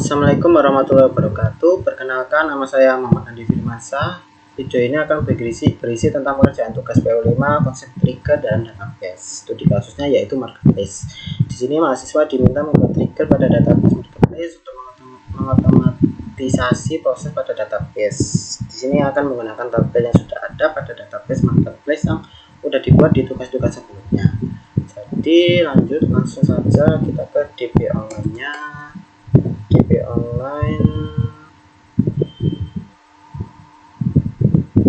Assalamualaikum warahmatullahi wabarakatuh. Perkenalkan, nama saya Muhammad Andi Firmansyah. Video ini akan berisi tentang pengerjaan tugas PO5, konsep trigger dan database. Studi kasusnya yaitu marketplace. Di sini mahasiswa diminta membuat trigger pada database marketplace untuk mengotomatisasi proses pada database. Di sini akan menggunakan tabel yang sudah ada pada database marketplace yang sudah dibuat di tugas-tugas sebelumnya. Jadi langsung saja kita ke DB online-nya. DB online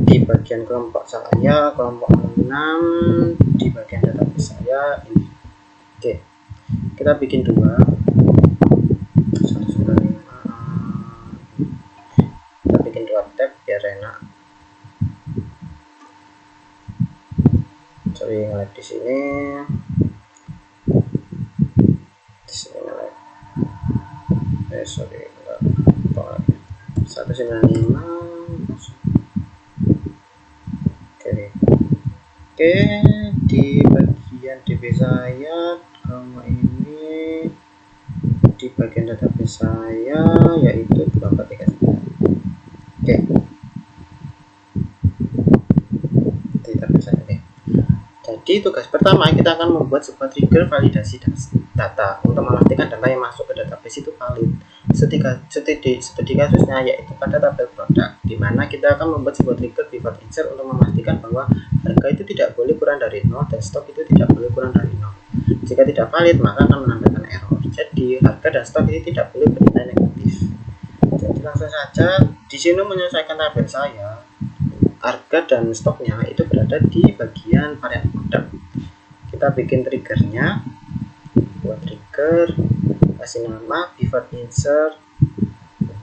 di bagian kelompok saya, kelompok 6 di bagian database saya ini. Oke, kita bikin dua 195. Kita bikin dua tab biar enak. Sorry, nge-lag di sini. Sorry, 195. Oke, di bagian DB saya kalau ini di bagian database saya yaitu 2439. Oke, di database saya ini. Jadi tugas pertama kita akan membuat sebuah trigger validasi data untuk memastikan data yang masuk ke database itu valid. Studi kasusnya yaitu pada tabel produk, di mana kita akan membuat sebuah trigger pivot insert untuk memastikan bahwa harga itu tidak boleh kurang dari 0 dan stok itu tidak boleh kurang dari 0. Jika tidak valid maka akan menampilkan error. Jadi harga dan stok ini tidak boleh bernilai negatif. Jadi langsung saja di sini menyelesaikan tabel saya. Harga dan stoknya itu berada di bagian varian produk. Kita bikin triggernya, buat trigger, kasih nama pivot insert,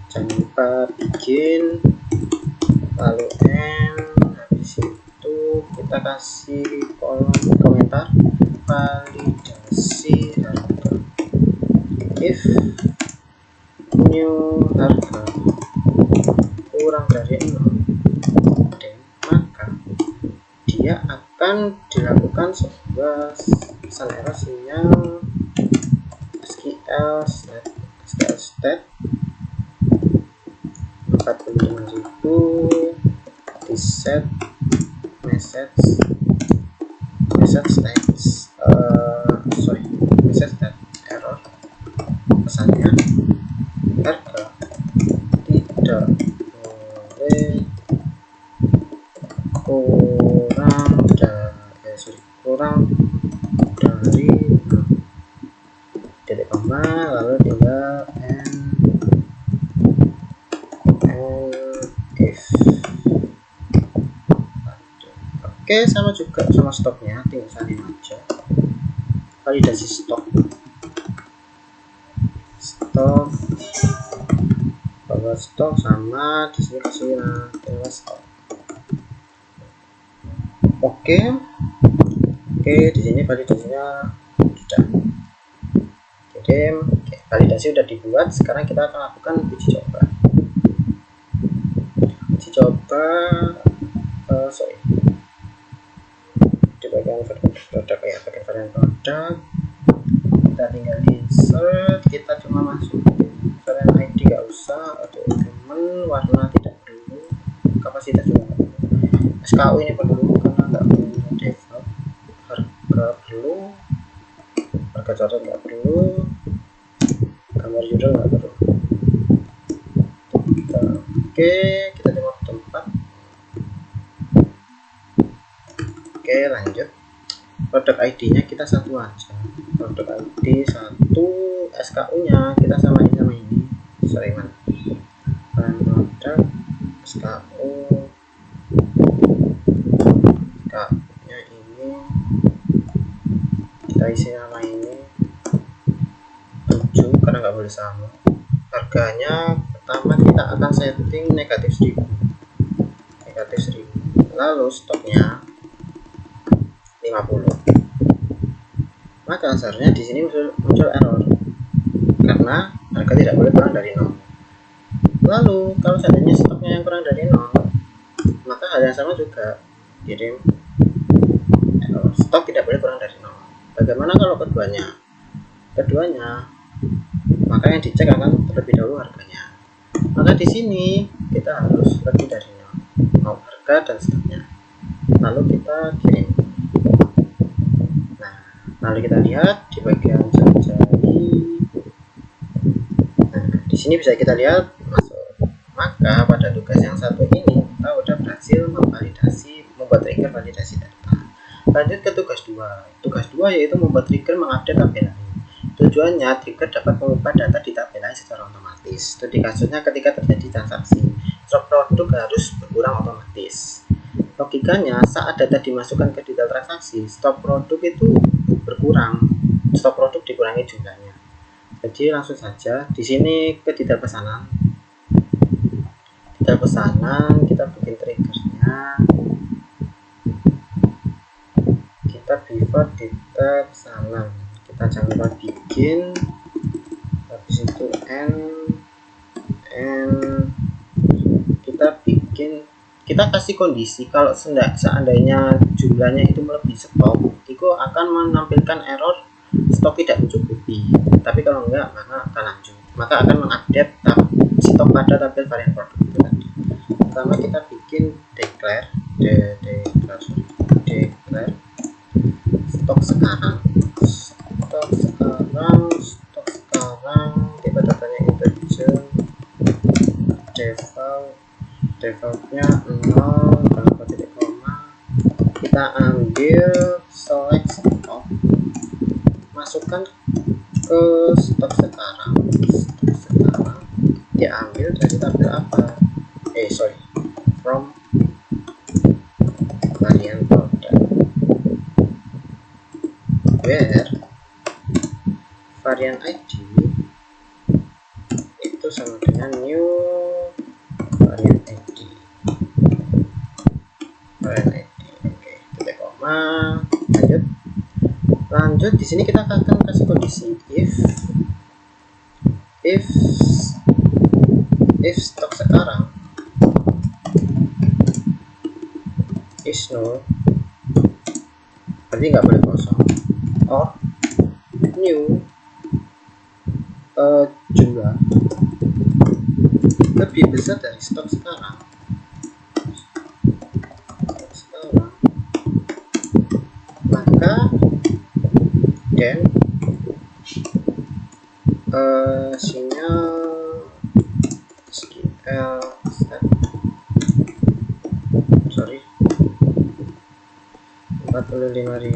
jangan lupa bikin, lalu habis itu kita kasih kolom komentar validasi harga. If new harga kurang dari 0, maka dia akan dilakukan sebuah pesan error sinyal SQL state 45.000 di set message state error. Pesannya harga tidak boleh kurang dari titik koma, lalu tinggal if. Oke, sama juga sama stoknya, tinggal salin aja. Validasi stok bahwa stok sama di sini kasih stok. Oke, di sini validasinya sudah. Jadi validasi sudah dibuat. Sekarang kita akan lakukan uji coba. Di bagian produk ya, bagian varian produk. Kita tinggal insert. Kita cuma masuk varian ID, nggak usah. Ada argumen, warna tidak perlu, kapasitas juga nggak perlu. SKU ini perlu karena nggak perlu default. Harga perlu, harga coret nggak perlu, gambar judul nggak perlu. Oke, kita coba tempat. Oke, lanjut. Produk ID-nya kita satu aja. Produk ID 1, SKU-nya kita samain sama ini. Sorry man. Produk SKU. SKU-nya ini kita isi nama ini 7 karena nggak boleh sama. Harganya pertama kita akan setting negatif 1000. Lalu stoknya 50. Maka seharusnya di sini muncul error karena harga tidak boleh kurang dari 0. Lalu kalau seandainya stoknya yang kurang dari 0, maka hal yang sama juga, kirim error. Stok tidak boleh kurang dari 0. Bagaimana kalau keduanya? Keduanya maka yang dicek akan terlebih dahulu harganya. Maka di sini kita harus lebih dari 0 harga dan stoknya, lalu kita kirim. Nah, lalu kita lihat di bagian jari. Nah, di sini bisa kita lihat masuk. Maka pada tugas yang satu ini kita udah berhasil membuat trigger validasi data. Lanjut ke tugas 2. Tugas 2 yaitu membuat trigger mengupdate tabel lain. Tujuannya trigger dapat mengubah data di tabel lain secara otomatis. Studi kasusnya ketika terjadi transaksi, stok produk harus berkurang otomatis. Logikanya saat data dimasukkan ke detail transaksi, stok produk itu berkurang, stok produk dikurangi jumlahnya. Jadi langsung saja di sini ke detail pesanan. Detail pesanan kita bikin triggernya. Kita before detail pesanan. Kita jangan lupa bikin, habis itu n kita kasih kondisi kalau seandainya jumlahnya itu melebihi stok, itu akan menampilkan error stok tidak mencukupi. Tapi kalau enggak, maka akan mengupdate stok pada tabel varian produk itu tadi. Pertama kita bikin declare stok sekarang tipe datanya integer, defaultnya 0 tanpa titik koma. Kita ambil select stok, masukkan ke stok sekarang diambil dari tabel apa, from varian product, where varian ID itu sama dengan new varian ID. Oke, titik koma. Lanjut di sini kita akan kasih kondisi if stok sekarang is null, berarti nggak boleh kosong, or new jumlah lebih besar dari stok sekarang, maka then sinyal sorry 45.000,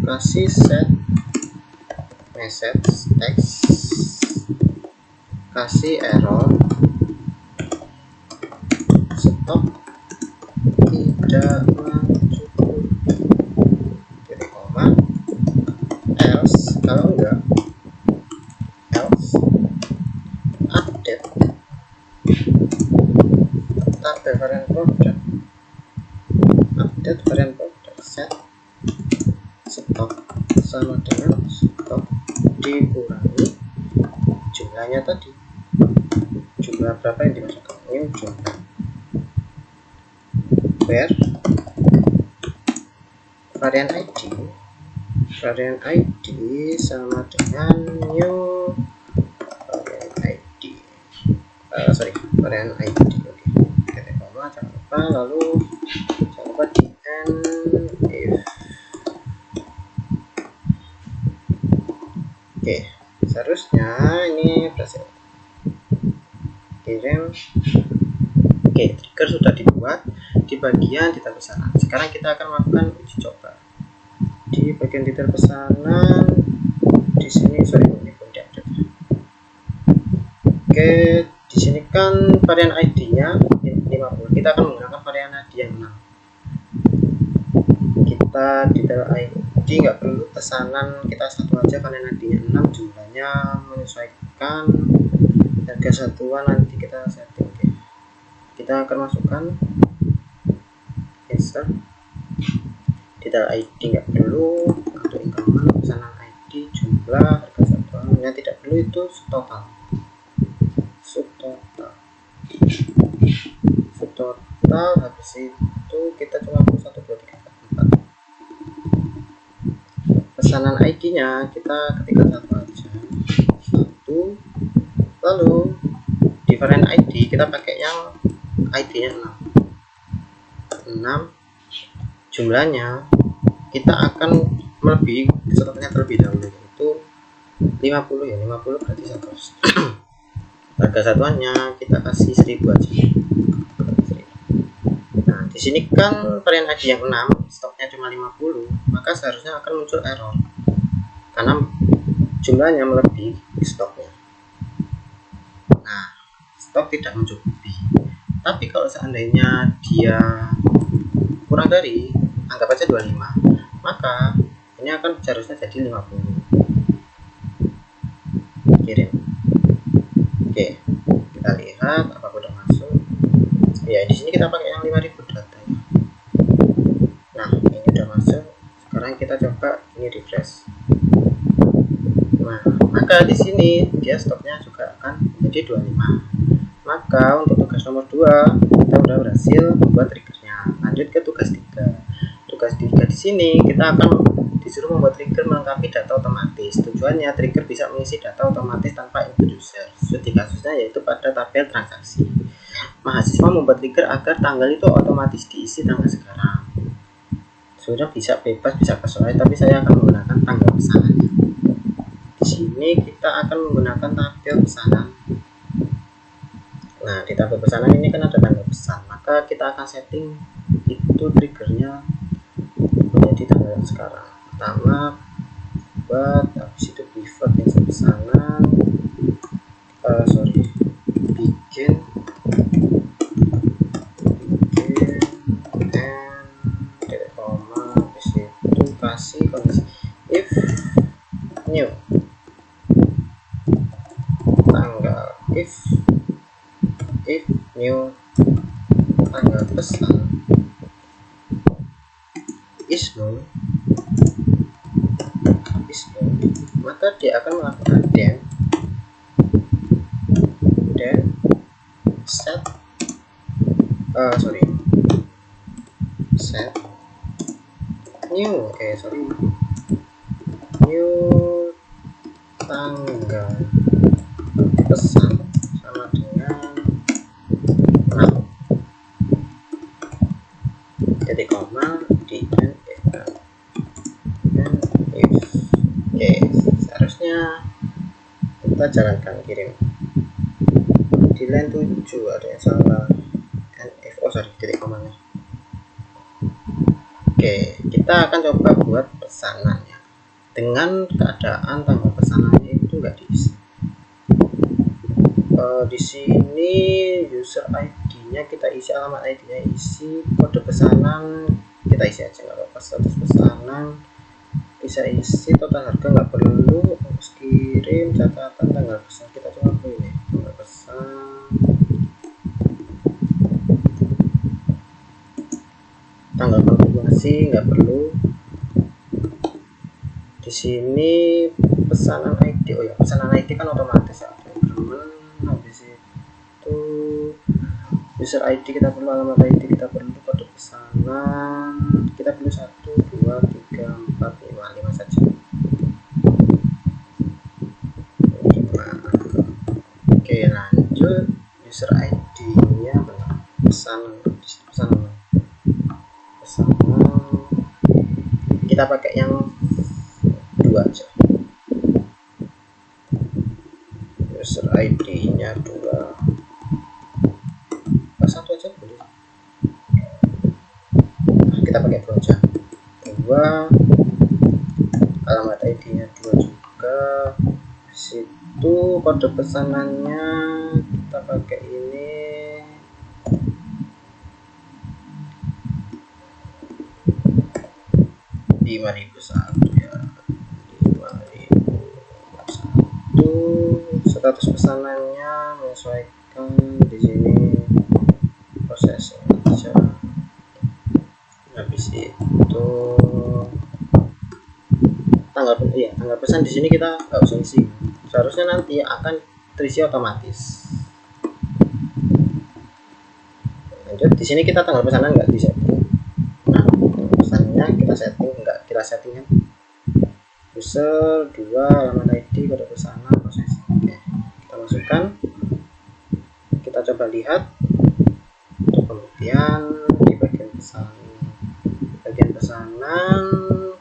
kasih set message text, kasih error stok tidak mencukupi, titik koma, else, kalau enggak update tabel varian product, set stok sama dengan stok dikurangi jumlahnya tadi, jumlah berapa yang dimasukkan, new jumlah, where varian ID sama dengan new varian ID. Oke, titik koma, jangan lupa, lalu jangan lupa di end if. Oke, seharusnya ini berhasil kirim. Oke, trigger sudah dibuat di bagian detail pesanan. Sekarang kita akan melakukan uji coba di bagian detail pesanan. Di sini ini belum diupdate. Oke, di sini kan varian ID-nya 50. Kita akan menggunakan varian ID yang 6. Kita detail ID nggak perlu pesanan, kita satu aja, varian ID-nya 6, jumlahnya menyesuaikan harga satuan, nanti kita setting. Oke. Kita akan masukkan insert detail ID nggak perlu, untuk increment pesanan ID, jumlah, harga satuan yang tidak perlu itu subtotal, habis itu kita cuma perlu 1, 2, 3, 4. Pesanan ID nya kita ketikkan satu aja, 1, lalu different ID kita pakai yang ID nya 6 jumlahnya kita akan melebihi stoknya terlebih dahulu, yaitu 50 ya, 50 berarti 100. Harga satuannya kita kasih 1000 aja. Nah di sini kan varian ID yang 6 stoknya cuma 50, maka seharusnya akan muncul error karena jumlahnya melebihi stoknya. Nah stok tidak mencukupi. Tapi kalau seandainya dia kurang dari, anggap aja 25, maka ini akan seharusnya jadi 50. Kirim. Oke, kita lihat apakah udah masuk. Ya di sini kita pakai yang 5000 data ya. Nah ini udah masuk. Sekarang kita coba ini refresh. Nah maka di sini dia stoknya juga akan menjadi 25. Maka untuk tugas nomor 2 kita udah berhasil membuat triggernya. Lanjut ke tugas 3. Tugas 3 di sini kita akan disuruh membuat trigger melengkapi data otomatis. Tujuannya trigger bisa mengisi data otomatis tanpa input user. Studi kasusnya yaitu pada tabel transaksi. Mahasiswa membuat trigger agar tanggal itu otomatis diisi tanggal sekarang. Sebenarnya bisa bebas, bisa sesuai, tapi saya akan menggunakan tanggal pesanannya. Di sini kita akan menggunakan tabel pesanan. Nah di tabel pesanan ini kan ada tanggal pesan, maka kita akan setting itu triggernya menjadi tanggal yang sekarang. Pertama buat, habis itu pivot yang pesanan, bikin and koma, habis itu kasih kondisi if new tanggal, if new tanggal pesan is null, maka dia akan melakukan then set set new new tanggal pesan sama dengan 6 titik koma di and if. Oke, seharusnya kita jalankan kirim. Di line 7 ada yang salah, and if titik komanya. Oke, kita akan coba buat pesanannya dengan keadaan tanggal pesanannya itu enggak diisi. Di sini user ID-nya kita isi, alamat ID-nya isi, kode pesanan kita isi aja nggak apa-apa, status pesanan bisa isi, total harga nggak perlu, ongkos kirim, catatan, tanggal pesan kita coba ini tanggal pesan, tanggal konfirmasi nggak perlu. Di sini pesanan ID, pesanan ID kan otomatis ya, habis itu user ID kita perlu, alamat ID kita perlu, kode pesanan kita perlu 1, 2, 3, 4, 5 saja. Oke, lanjut user ID nya benar, pesanan kita pakai yang 2 aja, user ID nya 2, 1 aja boleh. Nah, kita pakai 2 aja, 2, alamat ID nya 2 juga. Situ kode pesanannya kita pakai ini, ya 5001. Status pesanannya menyesuaikan di sini, prosesnya aja. Habis itu tanggal pesan di sini kita nggak usah isi, seharusnya nanti akan terisi otomatis. Lanjut, di sini kita tanggal pesanan nggak di setting. Nah, pesannya kita setting kan user 2, alamat ID, kode pesanan, proses. Oke. masukkan, kita coba lihat. Kemudian di bagian pesanan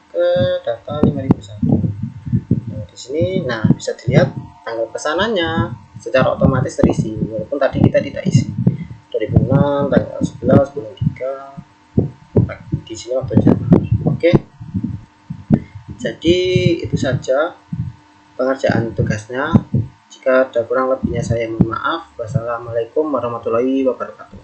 ke data 5001. Nah, di sini bisa dilihat tanggal pesanannya secara otomatis terisi walaupun tadi kita tidak isi. 2006 tanggal 11 bulan 3 di sini waktu Januari. Oke. Jadi itu saja pengerjaan tugasnya. Jika ada kurang lebihnya saya mohon maaf. Wassalamualaikum warahmatullahi wabarakatuh.